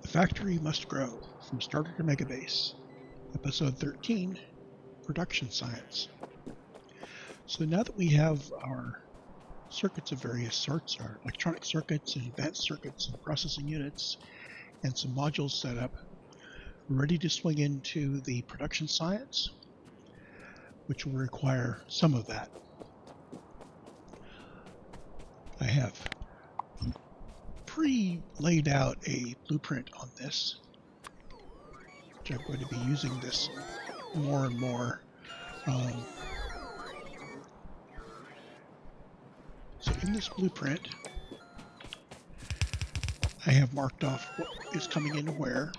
The Factory Must Grow, from Starter to Megabase, Episode 13, Production Science. So now that we have our circuits of various sorts, our electronic circuits and advanced circuits and processing units, and some modules set up, we're ready to swing into the production science, which will require some of that. I have pre-laid out a blueprint on this, which I'm going to be using this more and more. So in this blueprint, I have marked off what is coming in where.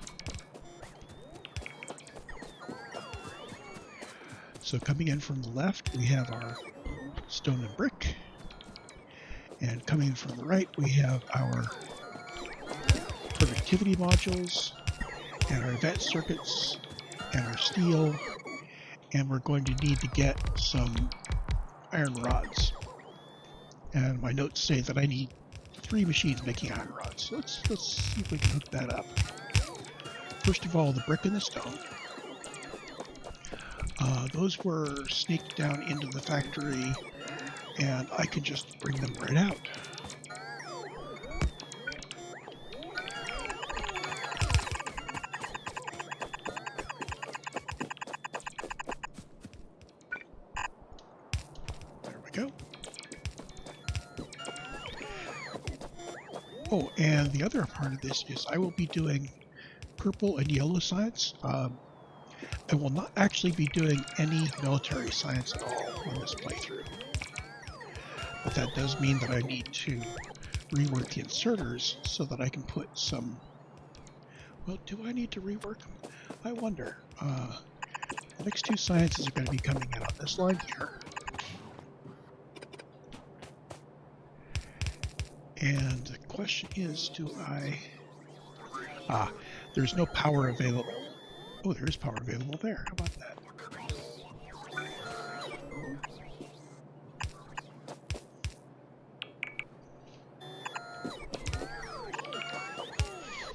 So coming in from the left, we have our stone and brick. And coming in from the right, we have our productivity modules and our advanced circuits and our steel. And we're going to need to get some iron rods. And my notes say that I need 3 machines making iron rods. So let's see if we can hook that up. First of all, the brick and the stone. Those were sneaked down into the factory, and I can just bring them right out. There we go. Oh, and the other part of this is I will be doing purple and yellow science. I will not actually be doing any military science at all on this playthrough. But that does mean that I need to rework the inserters so that I can put some... Well, do I need to rework them? I wonder. The next 2 sciences are going to be coming in on this line here. And the question is, do I... there's no power available. Oh, there is power available there. How about that?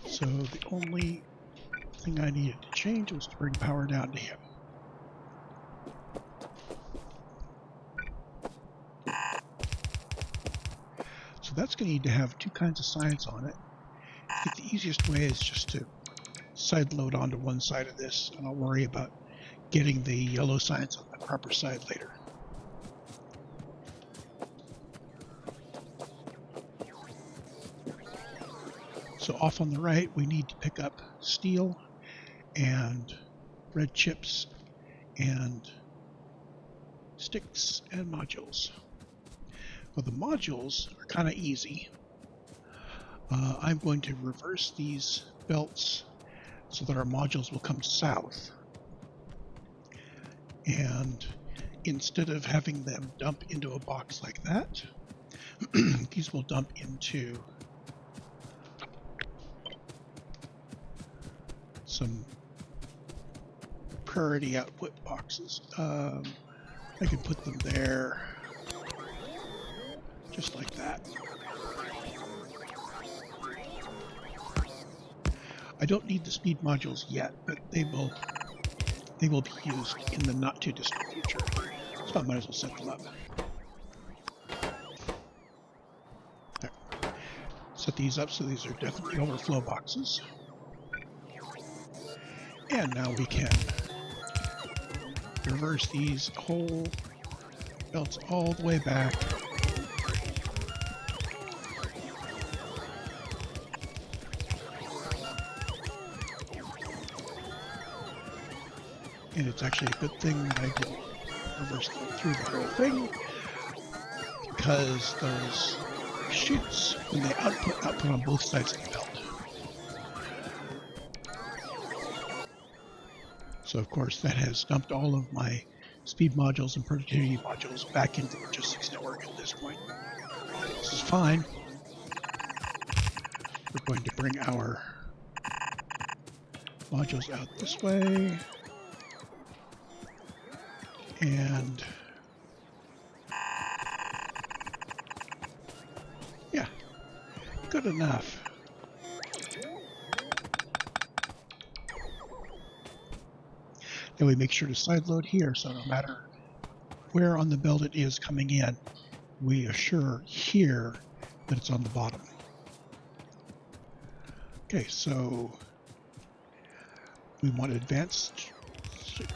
So the only thing I needed to change was to bring power down to him. So that's going to need to have 2 kinds of science on it. I think the easiest way is just to side load onto one side of this, and I'll worry about getting the yellow science on the proper side later. So off on the right, we need to pick up steel and red chips and sticks and modules. Well, the modules are kind of easy. I'm going to reverse these belts so that our modules will come south. And instead of having them dump into a box like that, these will dump into some priority output boxes. I can put them there, just like that. I don't need the speed modules yet, but they will be used in the not too distant future. So I might as well set them up. There. Set these up so these are definitely overflow boxes. And now we can reverse these whole belts all the way back. And it's actually a good thing that I didn't reverse them through the whole thing, because those chutes, when they output on both sides of the belt. So of course that has dumped all of my speed modules and productivity modules back into the logistics network at this point. This is fine. We're going to bring our modules out this way. And yeah, good enough. Then we make sure to side load here, so no matter where on the belt it is coming in, we assure here that it's on the bottom. Okay, so we want advanced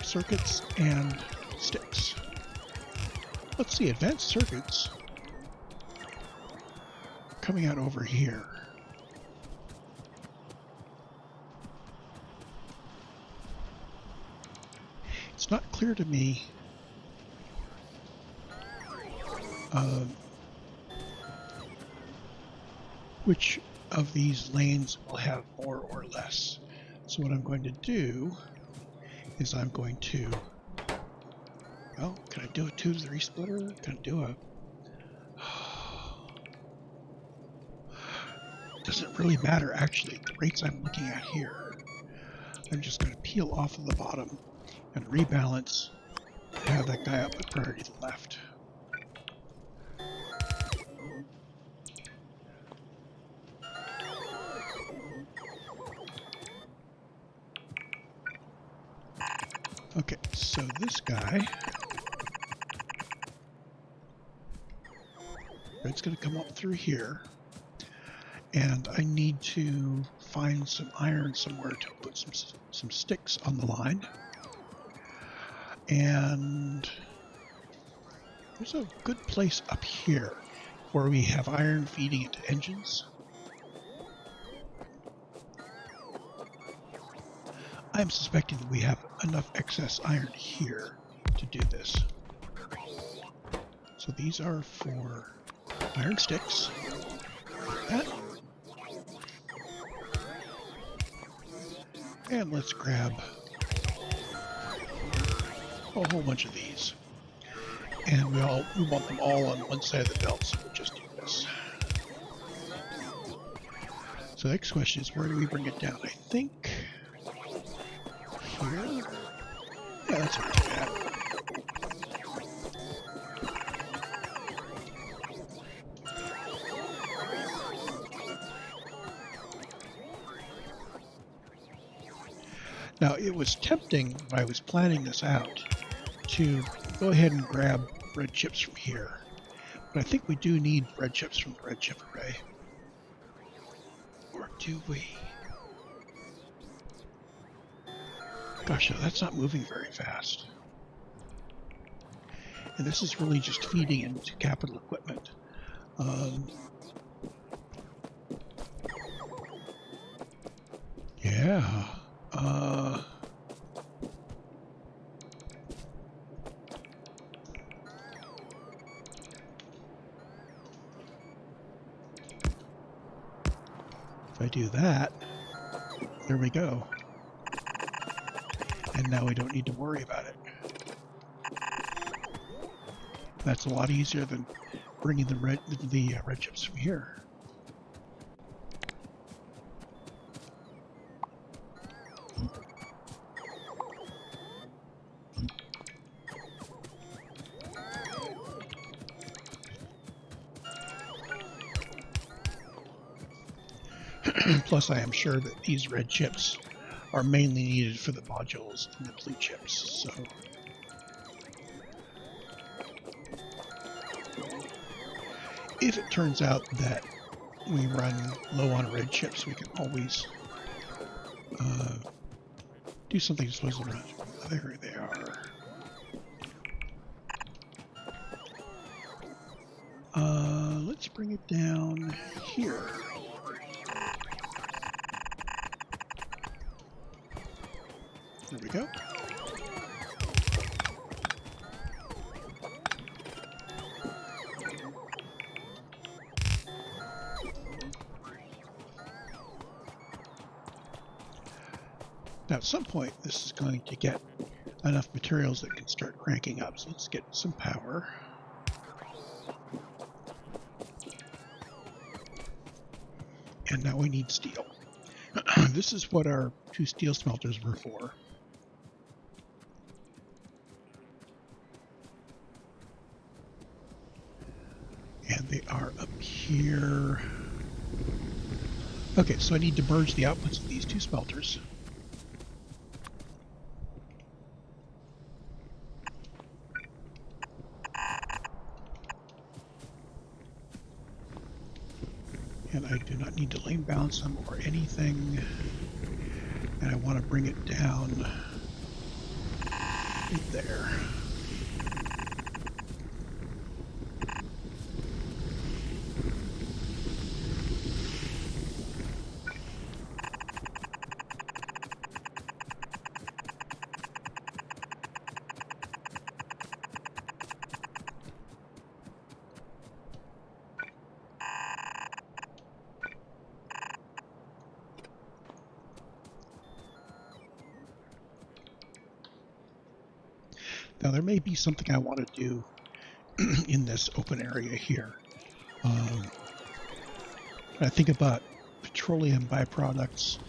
circuits and sticks. Let's see, advanced circuits coming out over here. It's not clear to me which of these lanes will have more or less. So what I'm going to do is I'm going to, well, can I do a 2 to 3 splitter? Can I do a, doesn't really matter actually, the rates I'm looking at here. I'm just going to peel off of the bottom and rebalance and have that guy up with priority to the left. Okay, so this guy, red's going to come up through here, and I need to find some iron somewhere to put some sticks on the line. And there's a good place up here where we have iron feeding into engines. I'm suspecting that we have enough excess iron here to do this. So these are for iron sticks. Like that. And let's grab a whole bunch of these. And we want them all on one side of the belt, so we'll just do this. So the next question is, where do we bring it down? I think here? Yeah, that's not too bad. Now, it was tempting when I was planning this out to go ahead and grab red chips from here. But I think we do need red chips from the red chip array. Or do we? Gosh, no, that's not moving very fast. And this is really just feeding into capital equipment. Yeah. If I do that, there we go. And now we don't need to worry about it. That's a lot easier than bringing the red chips from here. Plus, I am sure that these red chips are mainly needed for the modules and the blue chips, so... If it turns out that we run low on red chips, we can always do something supposed to run. There they are. Let's bring it down here. There we go. Now at some point this is going to get enough materials that can start cranking up. So let's get some power. And now we need steel. This is what our 2 steel smelters were for. And they are up here. Okay, so I need to merge the outputs of these 2 smelters. I do not need to lane balance them or anything. And I want to bring it down right there. Now there may be something I want to do in this open area here. I think about petroleum byproducts.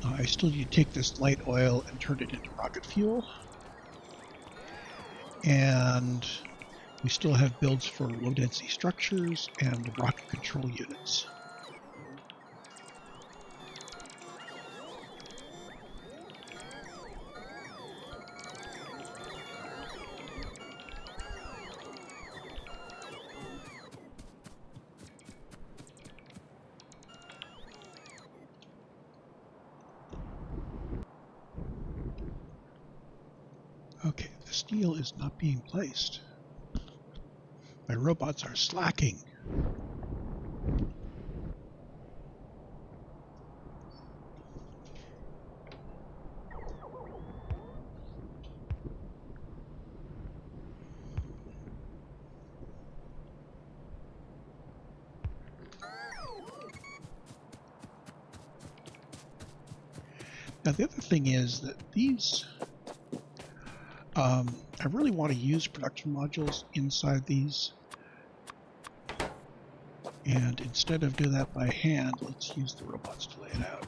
I still need to take this light oil and turn it into rocket fuel. And we still have builds for low density structures and rocket control units. Okay, the steel is not being placed. My robots are slacking. Now the other thing is that these, I really want to use production modules inside these. And instead of doing that by hand, let's use the robots to lay it out.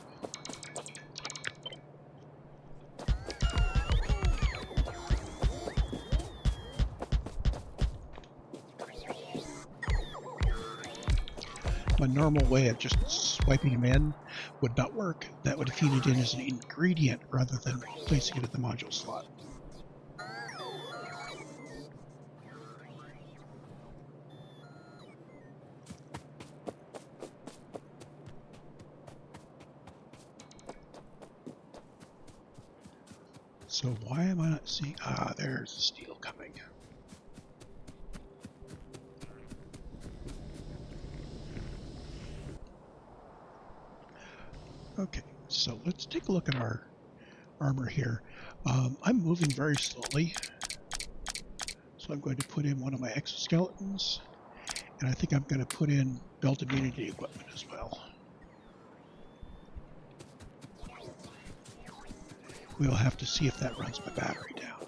My normal way of just swiping them in would not work. That would feed it in as an ingredient rather than placing it in the module slot. So why am I not seeing? Ah, there's the steel coming. Okay, so let's take a look at our armor here. I'm moving very slowly, so I'm going to put in one of my exoskeletons, and I think I'm going to put in belt immunity equipment as well. We'll have to see if that runs my battery down.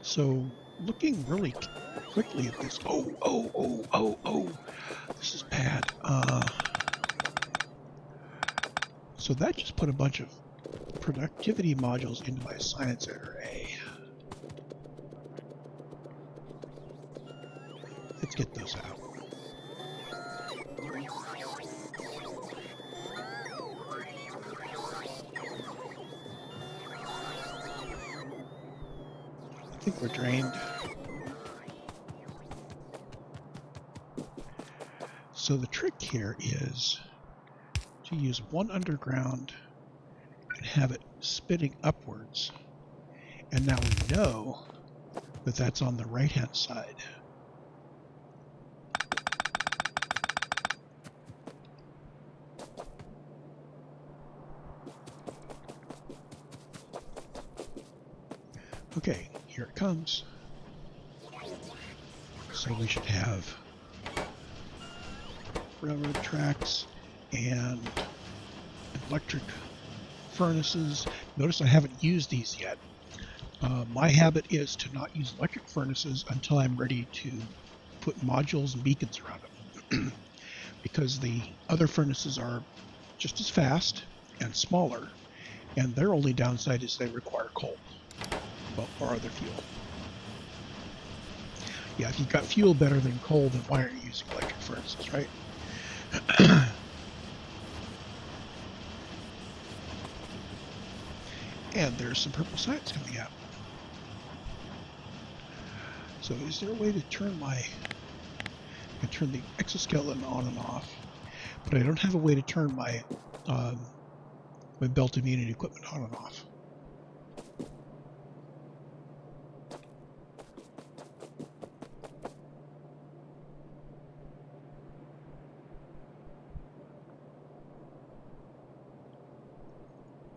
So looking really quickly at this, oh, this is bad. So that just put a bunch of productivity modules into my science array. Let's get those out. I think we're drained. So the trick here is to use one underground and have it spitting upwards. And now we know that that's on the right-hand side. Okay, here it comes. So we should have railroad tracks and electric furnaces. Notice I haven't used these yet. My habit is to not use electric furnaces until I'm ready to put modules and beacons around them. Because the other furnaces are just as fast and smaller, and their only downside is they require coal or other fuel. Yeah, if you've got fuel better than coal, then why aren't you using electric furnaces, right? And there's some purple science coming out. So is there a way to turn I can turn the exoskeleton on and off, but I don't have a way to turn my my belt immunity equipment on and off.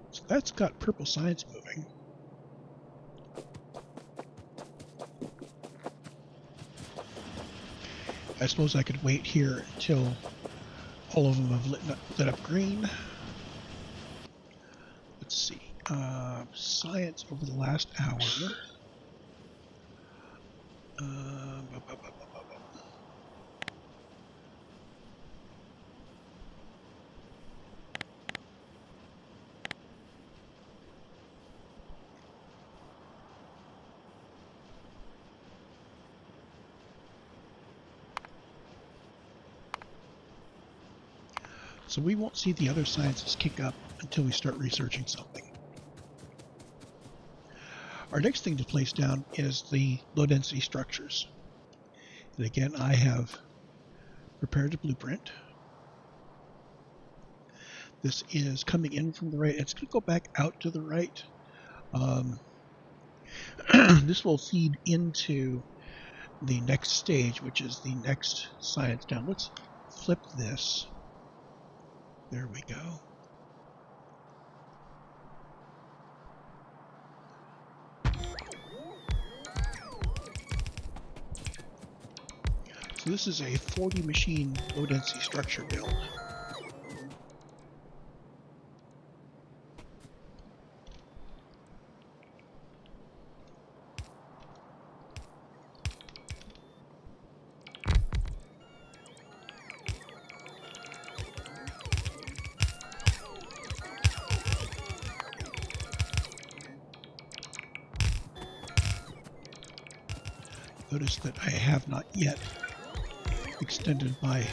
So that's got purple science moving. I suppose I could wait here until all of them have lit up green. Let's see. Science over the last hour. So we won't see the other sciences kick up until we start researching something. Our next thing to place down is the low density structures. And again, I have prepared a blueprint. This is coming in from the right. It's going to go back out to the right. This will feed into the next stage, which is the next science down. Let's flip this. There we go. So this is a 40 machine low density structure build. Notice that I have not yet extended my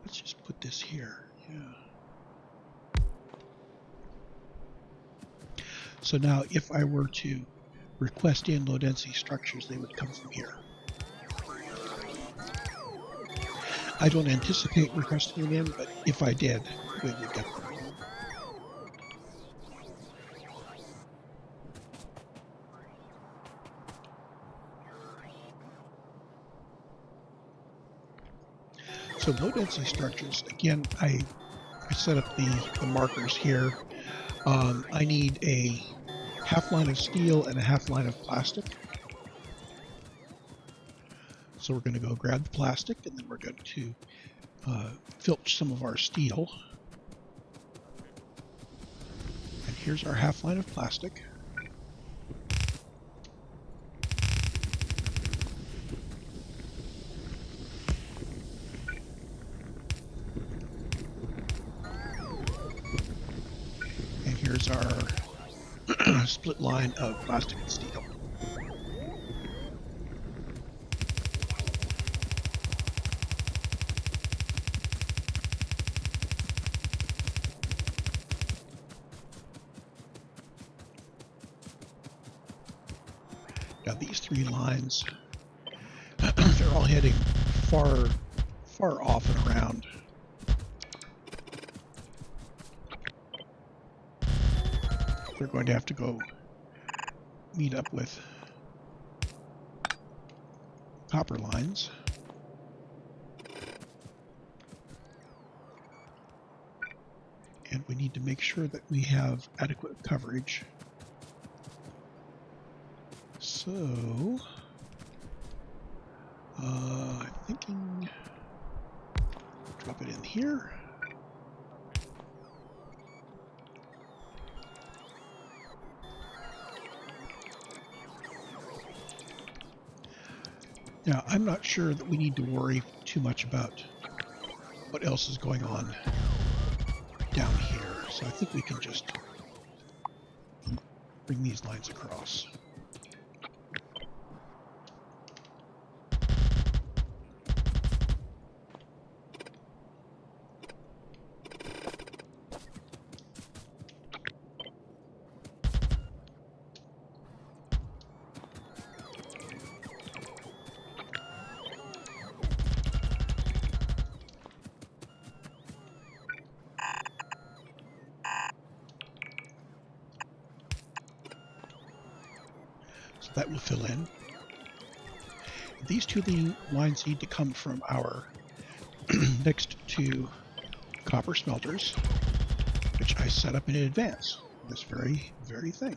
let's just put this here. Yeah. So now if I were to request in low density structures, they would come from here. I don't anticipate requesting them in, but if I did, we would get them. So low density structures, again, I set up the markers here. I need a half line of steel and a half line of plastic. So we're going to go grab the plastic and then we're going to filch some of our steel. And here's our half line of plastic. Here's our split line of plastic and steel. Now these three lines, they're all heading far off and around. They're going to have to go meet up with copper lines. And we need to make sure that we have adequate coverage. So, I'm thinking drop it in here. Now, I'm not sure that we need to worry too much about what else is going on down here. So I think we can just bring these lines across. So that will fill in. These two lines need to come from our next two copper smelters, which I set up in advance. This very, very thing.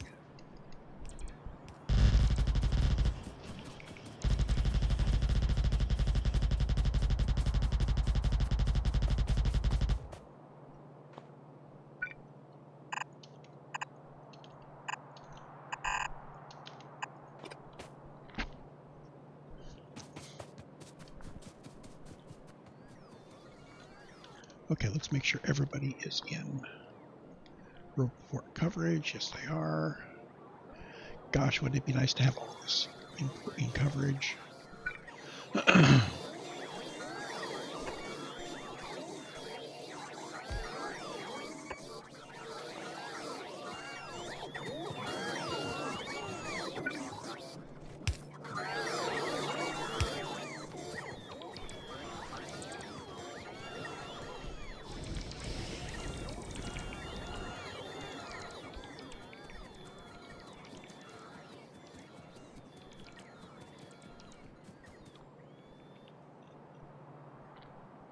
Okay, let's make sure everybody is in report coverage. Yes, they are. Gosh, wouldn't it be nice to have all this in coverage?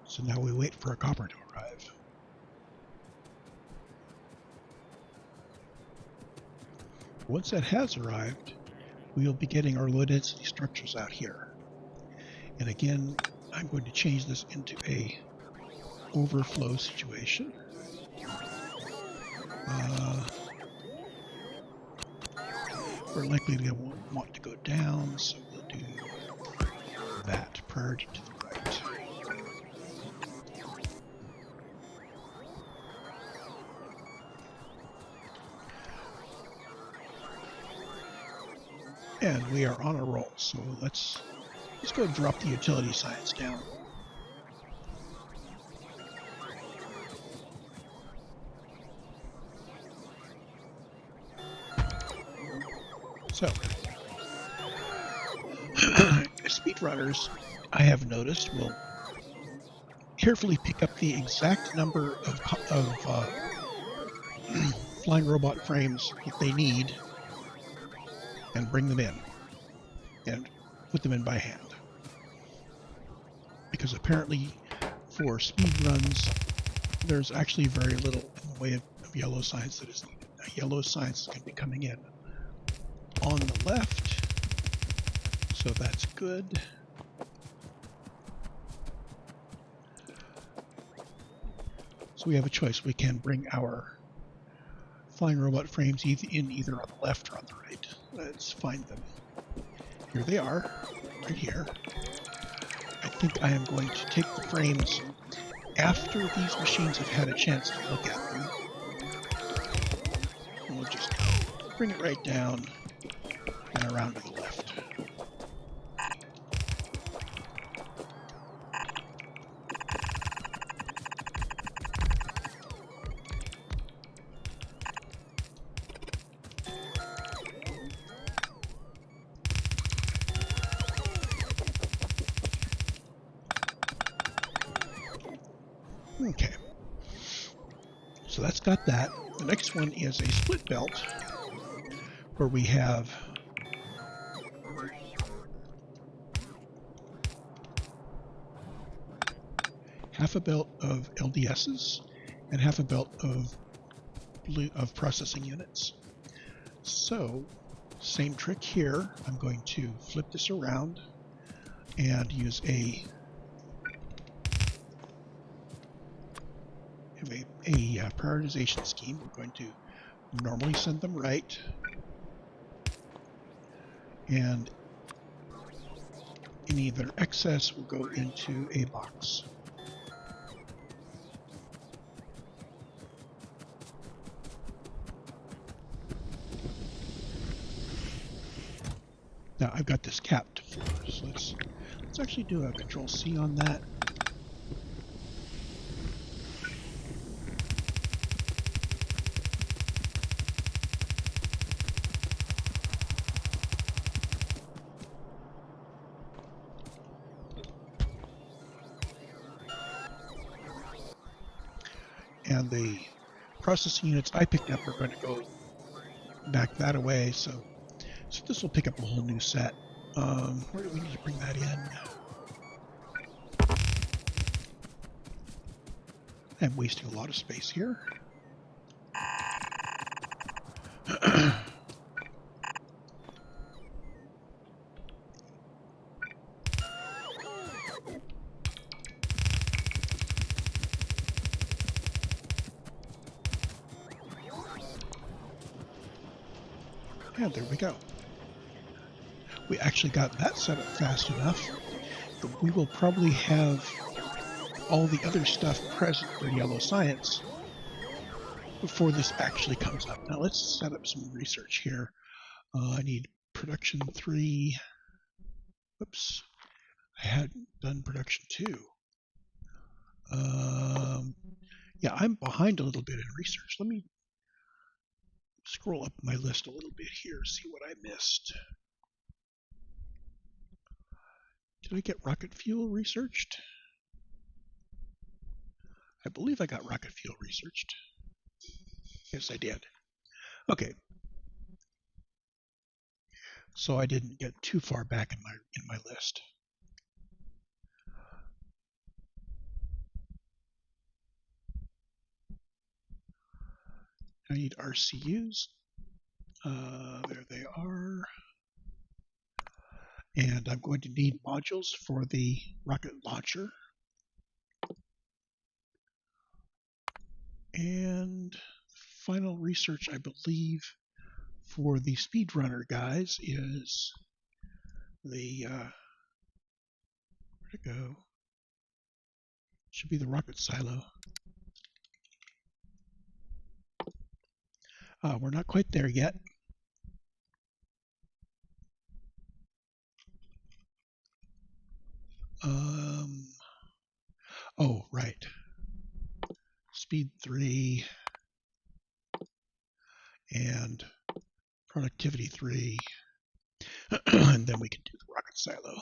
So now we wait for a copper to arrive. Once that has arrived, we'll be getting our low density structures out here. And again, I'm going to change this into a overflow situation. We're likely to want to go down, so we'll do that priority to the right. And we are on a roll, so let's go and drop the utility science down. So, speedrunners, I have noticed, will carefully pick up the exact number of flying robot frames that they need and bring them in and put them in by hand. Because apparently for speed runs, there's actually very little in the way of yellow science that is needed. Now, yellow science is going to be coming in on the left, so that's good. So we have a choice. We can bring our flying robot frames either on the left or on the right. Let's find them. Here they are, right here. I think I am going to take the frames after these machines have had a chance to look at them. And we'll just bring it right down and around to the left. Okay, so that's got that. The next one is a split belt where we have half a belt of LDSs and half a belt of processing units. So, same trick here. I'm going to flip this around and use a prioritization scheme. We're going to normally send them right, and any that are excess will go into a box. Now I've got this capped for, so let's actually do a Control C on that. And the processing units I picked up are going to go back that away, so So this will pick up a whole new set. Where do we need to bring that in? I'm wasting a lot of space here. And there we go. We actually got that set up fast enough that we will probably have all the other stuff present for yellow science before this actually comes up. Now let's set up some research here. I need production 3. Oops, I hadn't done production 2. Yeah, I'm behind a little bit in research. Let me scroll up my list a little bit here, see what I missed. Did I get rocket fuel researched? I believe I got rocket fuel researched. Yes, I did. Okay. So I didn't get too far back in my list. I need RCUs. There they are. And I'm going to need modules for the rocket launcher. And final research, I believe, for the speedrunner guys is the where'd it go? Should be the rocket silo. We're not quite there yet. Oh, right. Speed 3 and productivity 3. And then we can do the rocket silo.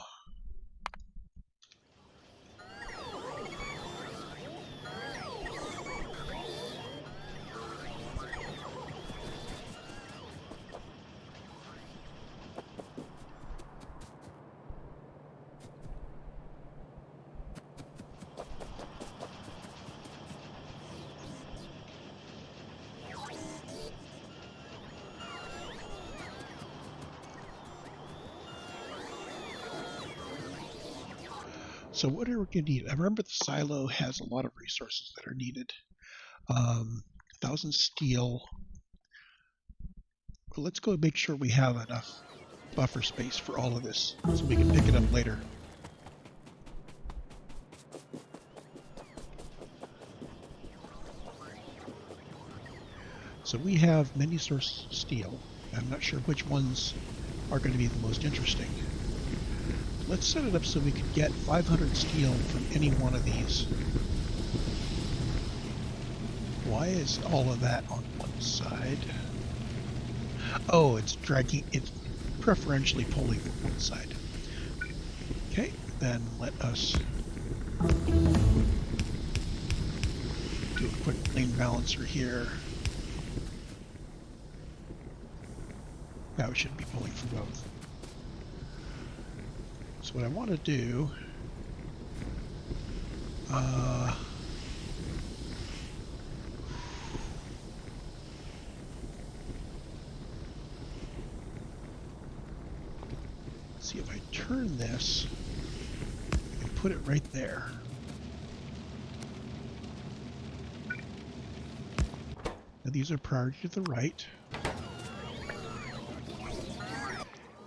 So what are we going to need? I remember the silo has a lot of resources that are needed. 1,000 steel. Well, let's go and make sure we have enough buffer space for all of this so we can pick it up later. So we have many sources of steel. I'm not sure which ones are going to be the most interesting. Let's set it up so we can get 500 steel from any one of these. Why is all of that on one side? Oh, it's dragging, it's preferentially pulling from one side. Okay, then let us do a quick lane balancer here. Now it should be pulling for both. So what I want to do, see if I turn this, I can put it right there. Now these are priority to the right.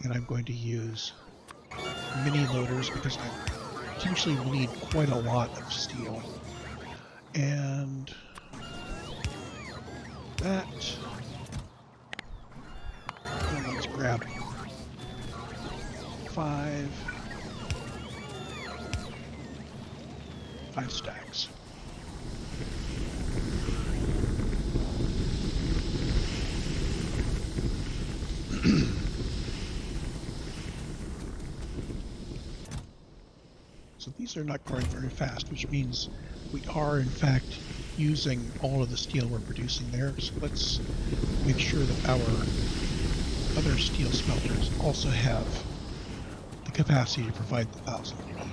And I'm going to use mini loaders because I potentially will need quite a lot of steel. And that. And let's grab 5 stacks. So these are not growing very fast, which means we are in fact using all of the steel we're producing there. So let's make sure that our other steel smelters also have the capacity to provide the 1,000 you need.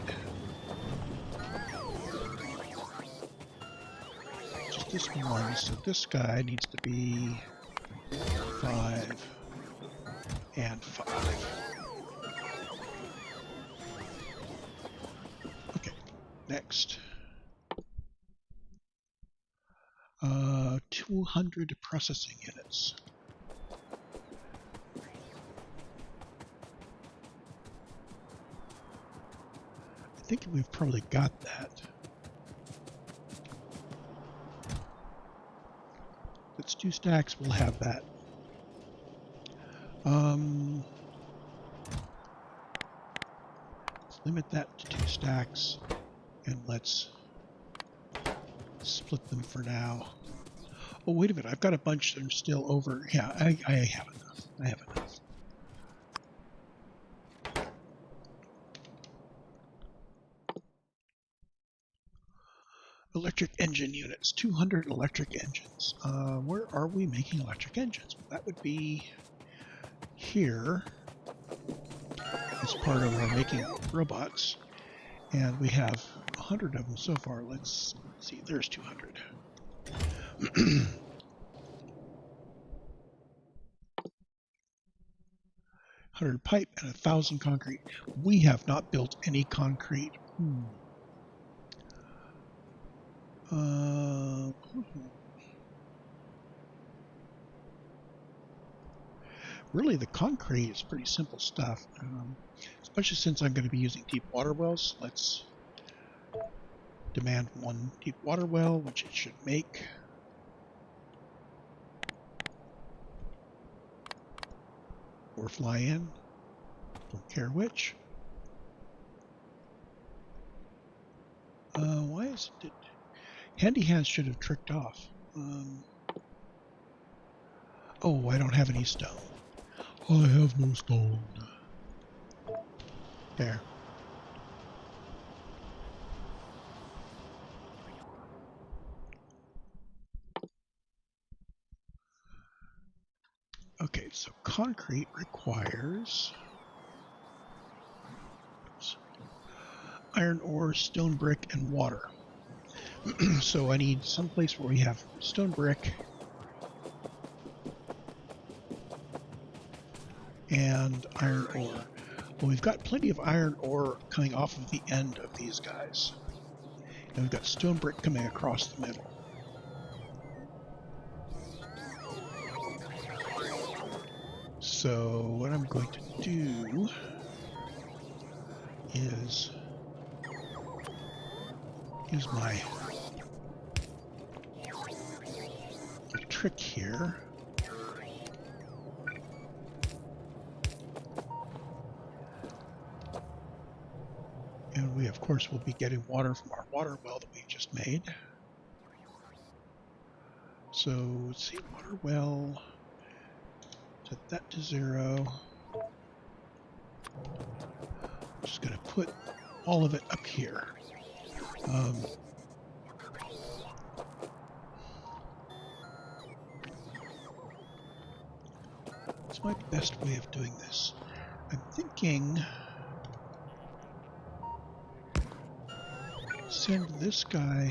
Just this one, so this guy needs to be 5 and 5. Okay, next. 200 processing units. I think we've probably got that. That's 2 stacks, we'll have that. Let's limit that to 2 stacks, and let's split them for now. Oh, wait a minute, I've got a bunch that are still over. Yeah, I have enough. I have enough. Electric engine units, 200 electric engines. Where are we making electric engines? Well, that would be here as part of our making robots. And we have 100 of them so far. Let's see, there's 200. 100 pipe and 1,000 concrete. We have not built any concrete. Really, the concrete is pretty simple stuff, especially since I'm going to be using deep water wells. Let's demand 1 deep water well, which it should make. Or fly in. Don't care which. Why is it? Handy Hands should have tricked off. Oh, I don't have any stone. I have no stone. There. Okay, so concrete requires iron ore, stone brick, and water. So I need some place where we have stone brick and iron ore. Well, we've got plenty of iron ore coming off of the end of these guys. And we've got stone brick coming across the middle. So what I'm going to do is use my trick here. And we, of course, will be getting water from our water well that we just made. So let's see, water well, set that to 0. I'm just going to put all of it up here. What's my best way of doing this? I'm thinking send this guy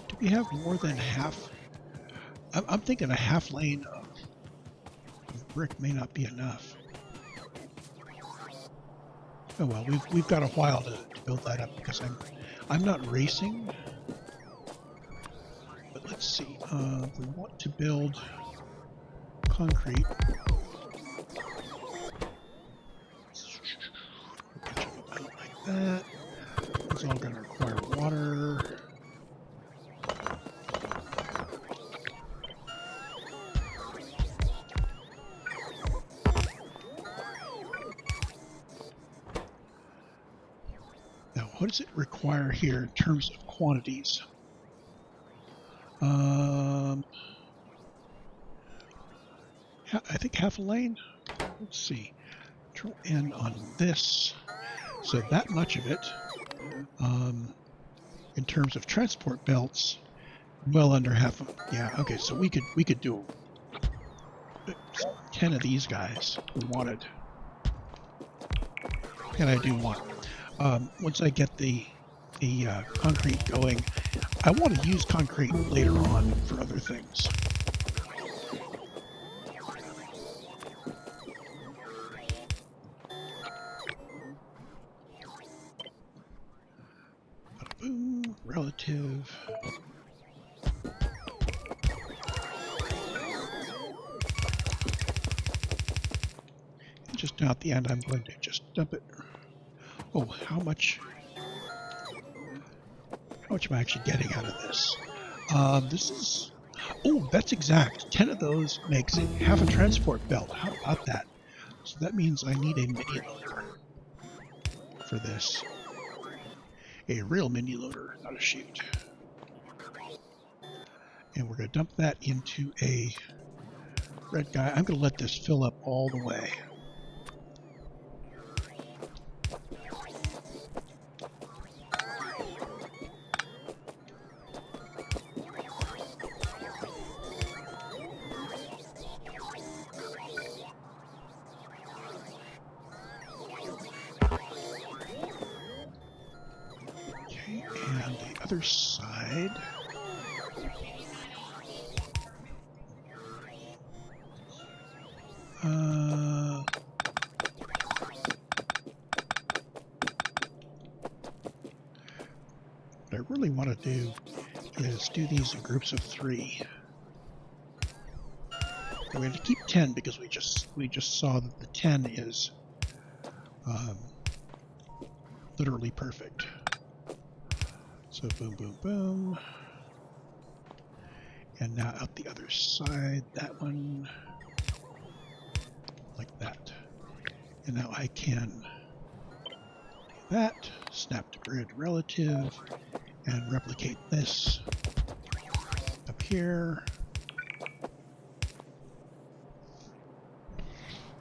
do we have more than half? I'm thinking a half lane of brick may not be enough. Oh well, we've got a while to build that up because I'm not racing. But let's see. We want to build concrete. Like that. It's all going to require water. Now, what does it require here in terms of quantities? I think half a lane. let's see. Control N on this. So that much of it, in terms of transport belts, well under half of. Yeah. Okay. So we could do 10 of these guys we wanted, and I do want. Once I get the concrete going, I want to use concrete later on for other things. Boom, relative. And just now at the end, I'm going to just dump it. Oh, how much am I actually getting out of this? This is, oh, that's exact. 10 of those makes half a transport belt. How about that? So that means I need a mini loader for this. A real mini loader, not a chute. And we're going to dump that into a red guy. I'm going to let this fill up all the way. Okay, and the other side. What I really want to do is do these in groups of 3. We're going to keep 10 because we just saw that the 10 is literally perfect. So boom, boom, boom. And now out the other side, that one, like that. And now I can do that, snap to grid relative, and replicate this up here.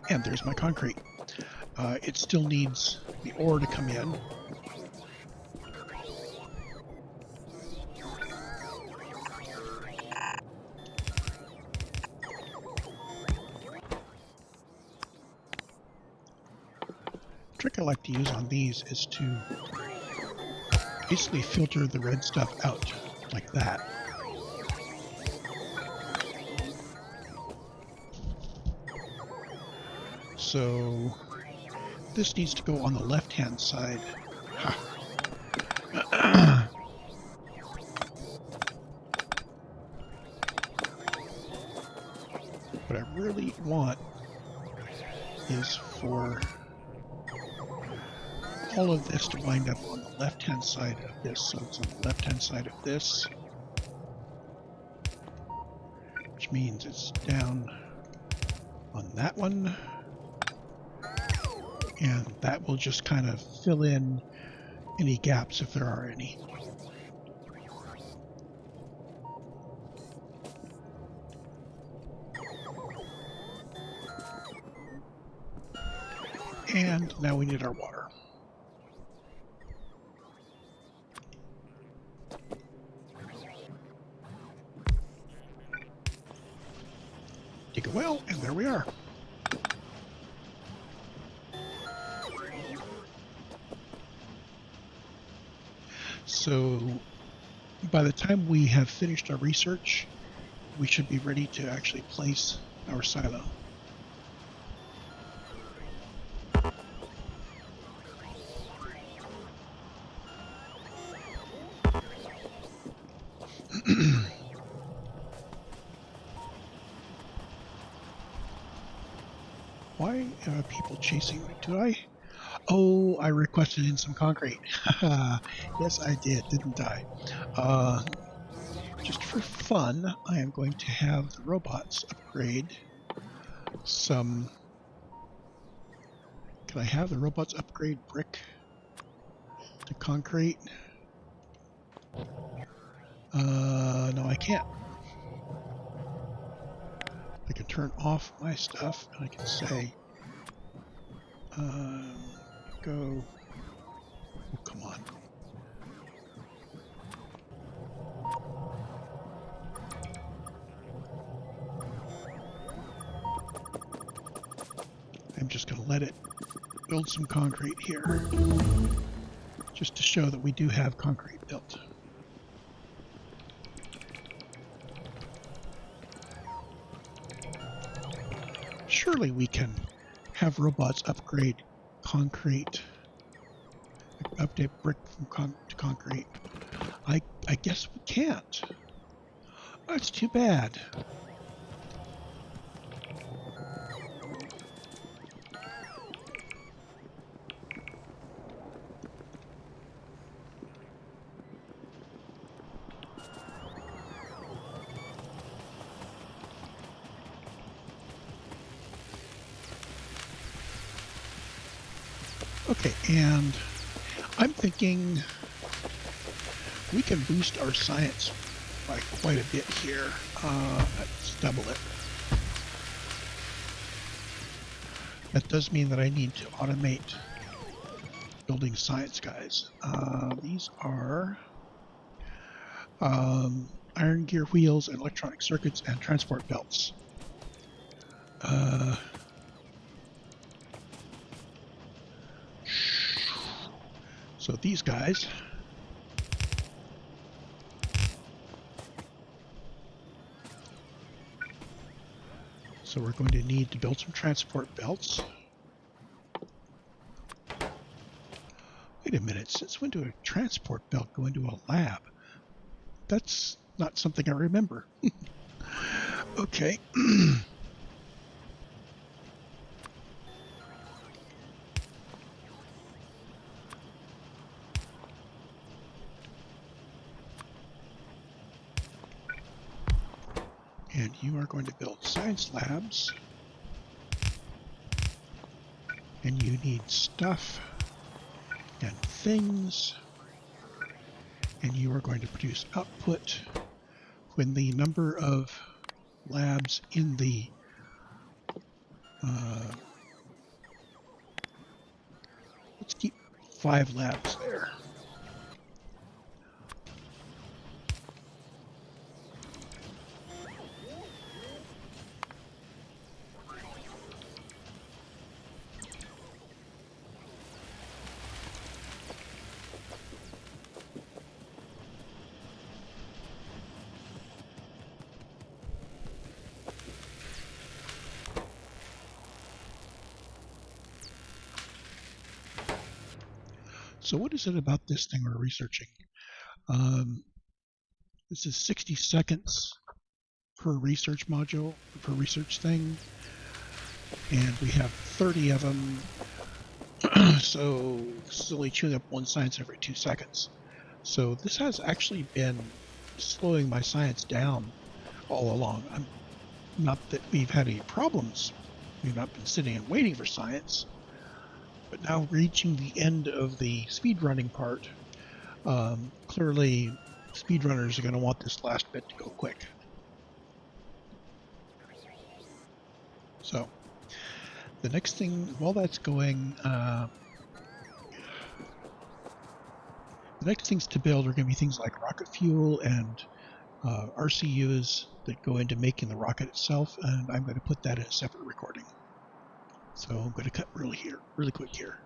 And there's my concrete. It still needs the ore to come in. The trick I like to use on these is to basically filter the red stuff out like that. So this needs to go on the left-hand side. What I really want is for all of this to wind up on the left-hand side of this. So it's on the left-hand side of this, which means it's down on that one. And that will just kind of fill in any gaps if there are any. And now we need our water. Dig a well, and there we are. So by the time we have finished our research, we should be ready to actually place our silo. Why are people chasing me? Did I? Oh, I requested in some concrete. Yes, I did, didn't I? Just for fun, I am going to have the robots upgrade some... Can I have the robots upgrade brick to concrete? No, I can't. I can turn off my stuff, and I can say Go. Oh, come on. I'm just going to let it build some concrete here, just to show that we do have concrete built. Surely we can have robots upgrade concrete, update brick to concrete. I guess we can't. That's too bad. Okay, and I'm thinking we can boost our science by quite a bit here. Let's double it. That does mean that I need to automate building science guys. These are iron gear wheels and electronic circuits and transport belts. So these guys so we're going to need to build some transport belts. Wait a minute, since when do a transport belt go into a lab? That's not something I remember. Okay. And you are going to build science labs. And you need stuff and things. And you are going to produce output when the number of labs in the let's keep 5 labs there. So what is it about this thing we're researching? This is 60 seconds per research module, per research thing, and we have 30 of them, so it's only chewing up one science every 2 seconds. So this has actually been slowing my science down all along. Not that we've had any problems. We've not been sitting and waiting for science, but now reaching the end of the speedrunning part, clearly speedrunners are going to want this last bit to go quick. So the next thing, while that's going, the next things to build are going to be things like rocket fuel and RCUs that go into making the rocket itself, and I'm going to put that in a separate recording. So I'm going to cut really quick here.